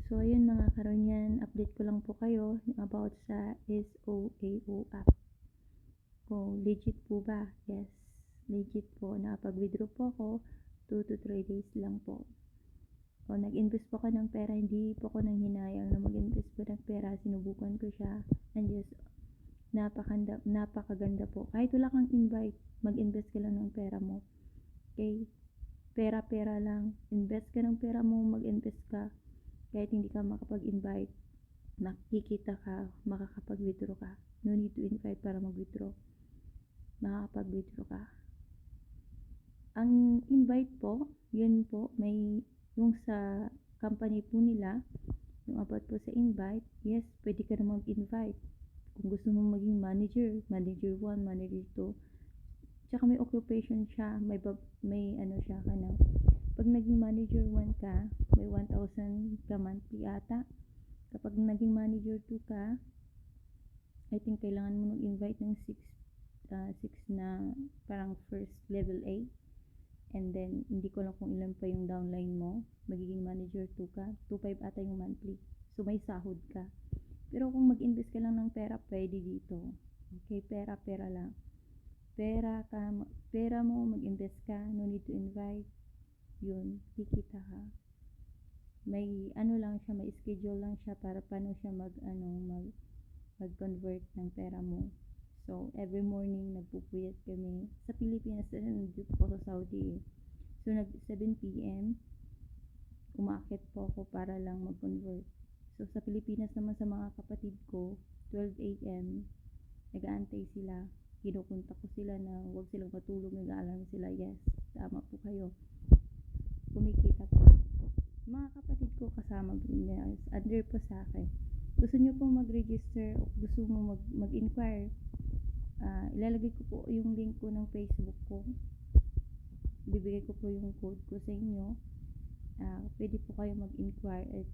So, ayun mga karonyan, update ko lang po kayo about sa SOAO app. Kung legit po ba? Yes, legit po. Nakapag-withdraw po ako 2 to 3 days lang po. O, nag-invest po ako ng pera. Hindi po ako nang hinayang na mag-invest po ng pera. Sinubukan ko siya. And yes, napakaganda po. Kahit wala kang invite, mag-invest ka lang ng pera mo. Okay? Pera-pera lang. Invest ka ng pera mo, mag-invest ka. Kahit hindi ka makapag-invite, makikita ka, makakapag-withdraw ka. No need to invite para mag-withdraw. Makakapag-withdraw ka. Ang invite po, yun po, may yung sa company po nila, yung about po sa invite, yes, pwede ka na mag-invite. Kung gusto mo maging manager, manager 1, manager 2, tsaka may occupation siya, may ano siya ka na. Pag naging manager 1 ka, may 1,000 ka monthly ata. Kapag naging manager 2 ka, I think kailangan mo mag-invite ng 6 na parang first level A. And then, hindi ko lang kung ilan pa yung downline mo. Magiging manager 2 ka. 2,500 ata yung monthly. So, may sahod ka. Pero kung mag-invest ka lang ng pera, pwede dito. Okay, pera lang. Pera mo, mag-invest ka. No need to invite. Yun, kikita ka. May ano lang siya, may schedule lang siya para paano siya mag-convert ng pera mo. So, every morning, nagpupuyat kami. Sa Pilipinas, nandito po sa Saudi eh. So, 7 p.m., umaakit po ako para lang mag-convert. So, sa Pilipinas naman sa mga kapatid ko, 12 a.m., nag-aantay sila. Kinukunta ko sila na huwag silang matulog, nag-aalarm sila. Yes, tama po kayo. Kumikita po. Mga kapatid ko kasama guys, under po sa akin. Gusto nyo pong mag-register o gusto mo mag-inquire, ilalagay ko po yung link ko ng Facebook ko. Bibigay ko po yung code ko sa inyo. Pwede po kayo mag-inquire at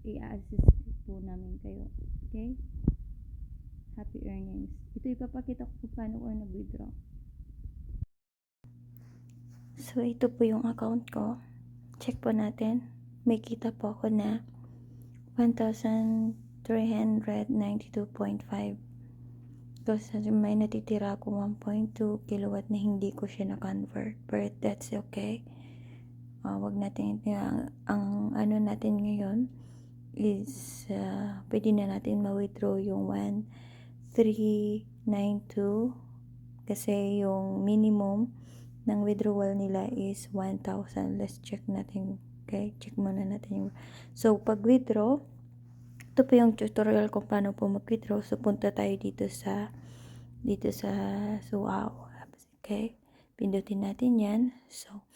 i-assist po namin kayo. Okay? Happy earnings. Ito ipapakita ko kung paano ko nag-withdraw. So, ito po yung account ko. Check po natin. May kita po ako na 1,392.5. Kasi may natitira ako 1.2 kilowatt na hindi ko siya na-convert. But that's okay. Wag natin, ang ano natin ngayon is, pwede na natin ma-withdraw yung 1,392 kasi yung minimum ng withdrawal nila is 1,000. Let's check natin. Okay, check muna natin yung. So, pag withdraw, ito po yung tutorial kung paano po mag-withdraw. So, punta tayo dito sa SOAO. Okay, pindutin natin yan. So,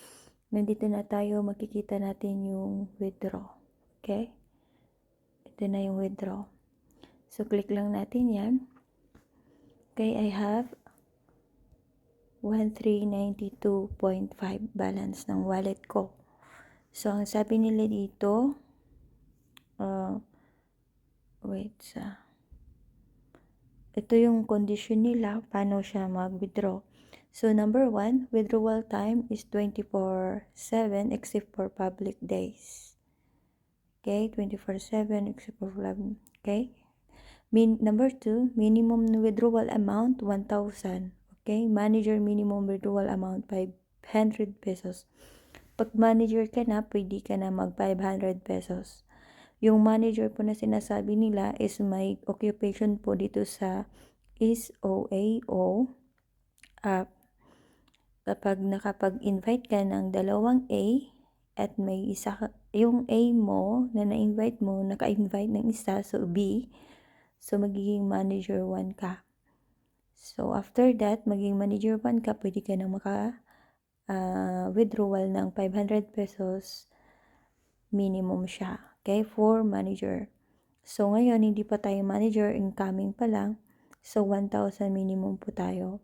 nandito na tayo, makikita natin yung withdraw. Okay, ito na yung withdraw. So, click lang natin yan. Okay, I have 1,392.5 balance ng wallet ko. So, ang sabi nila dito, ito yung condition nila, paano siya mag-withdraw. So, number 1, withdrawal time is 24/7 except for public days. Okay, 24/7 except for public. Okay. Number 2, minimum withdrawal amount 1,000. Okay, manager minimum withdrawal amount 500 pesos. Pag manager ka na, pwede ka na mag 500 pesos. Yung manager po na sinasabi nila is may occupation po dito sa SOAO app. Kapag nakapag-invite ka ng 2 A at may isa, yung A mo na na-invite mo, naka-invite ng isa, so B, so magiging manager 1 ka. So, after that, maging manager 1 ka, pwede ka na withdrawal ng 500 pesos minimum siya. Okay, for manager. So, ngayon, hindi pa tayo manager, incoming pa lang. So, 1,000 minimum po tayo.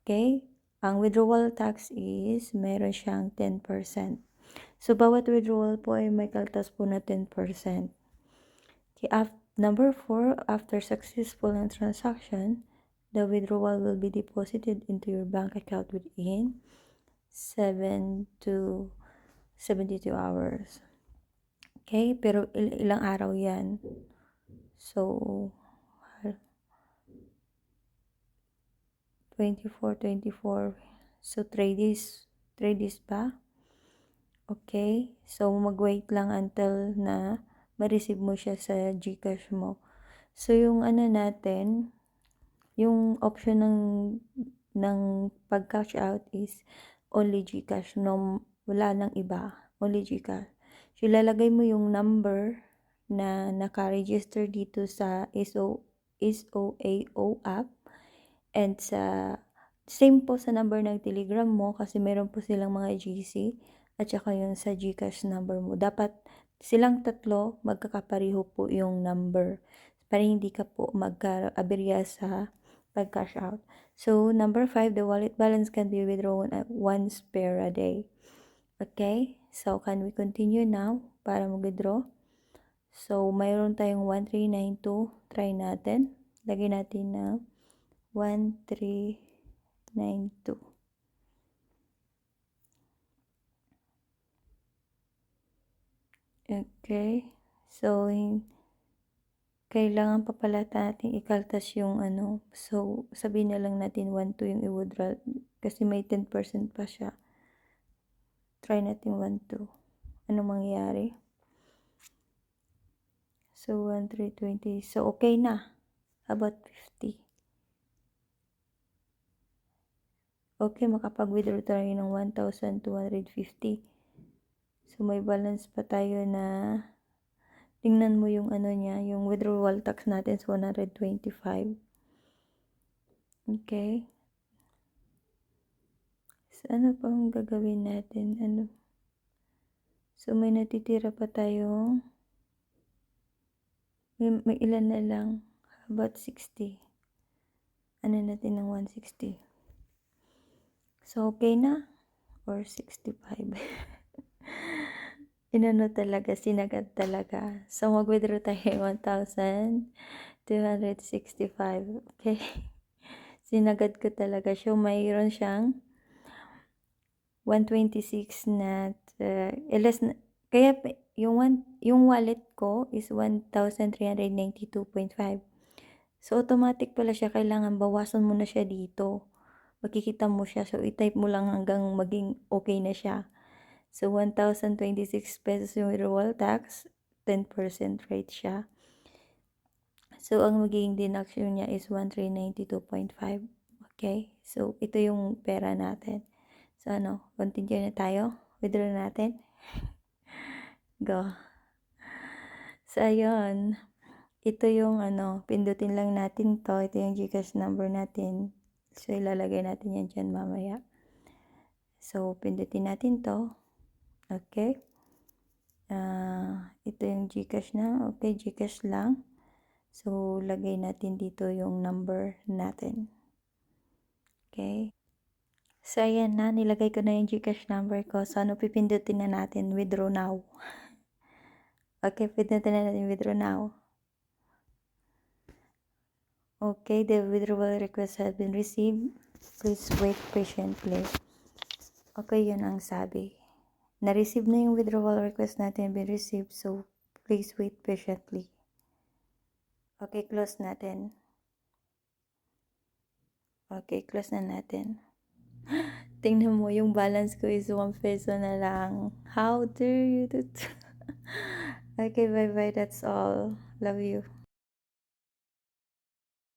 Okay, ang withdrawal tax is, meron siyang 10%. So, bawat withdrawal po ay may kaltas po na 10%. Okay, number 4, after successful transaction, the withdrawal will be deposited into your bank account within 7 to 72 hours. Okay? Pero ilang araw yan. So, 24. So, 3 days. 3 days pa. Okay? So, mag-wait lang until na ma-receive mo siya sa GCash mo. So, yung ano natin, yung option ng pag-cash out is only GCash. No, wala nang iba. Only GCash. So, ilalagay mo yung number na naka-register dito sa SOAO app and sa same po sa number ng Telegram mo kasi meron po silang mga GC at saka yung sa GCash number mo. Dapat silang tatlo magkakapareho po yung number para hindi ka po magka-aberya sa pag-cash out. So, number 5, the wallet balance can be withdrawn at once per a day. Okay? So, can we continue now para mag-withdraw? So, mayroon tayong 1392. Try natin. Lagay natin na 1392. Okay. So, kailangan pa pala natin ikaltas yung ano. So, sabihin na lang natin 1,2 yung i-withdraw kasi may 10% pa siya. Try natin 1,2. Anong mangyayari? So, 1,320. So, okay na. How about 50? Okay, makapag-withdraw tayo ng 1,250. So, may balance pa tayo na tingnan mo yung ano niya, yung withdrawal tax natin is 125. Okay. So, ano pang gagawin natin? Ano? So, may natitira pa tayong may ilan na lang. About 60. Ano natin ng 160? So, okay na? Or 65? Inano talaga, sinagad talaga. So, mag-withdraw tayo 1,265. Okay? Sinagad ko talaga siya. Mayroon siyang 126 na less na, kaya yung wallet ko is 1,392.5. So, automatic pala siya. Kailangan bawasan mo na siya dito. Makikita mo siya. So, i-type mo lang hanggang maging okay na siya. So, 1,026 pesos yung withdrawal tax. 10% rate siya. So, ang magiging deduction niya is 1,392.5. Okay? So, ito yung pera natin. So, ano? Continue na tayo. Withdraw natin. Go. So, ayun. Ito yung ano, pindutin lang natin to. Ito yung GCash number natin. So, ilalagay natin yan dyan mamaya. So, pindutin natin to. Okay. Ito yung GCash na. Okay, GCash lang. So, lagay natin dito yung number natin. Okay. So, ayan na. Nilagay ko na yung GCash number ko. So, ano pipindutin na natin? Withdraw now. Okay, pindutin na natin withdraw now. Okay, the withdrawal request has been received. Please wait patiently. Okay, yun ang sabi. Na-receive na yung withdrawal request natin, been received. So, please wait patiently. Okay, close natin. Okay, close na natin. Tingnan mo, yung balance ko is 1 peso na lang. How dare you do Okay, bye-bye. That's all. Love you.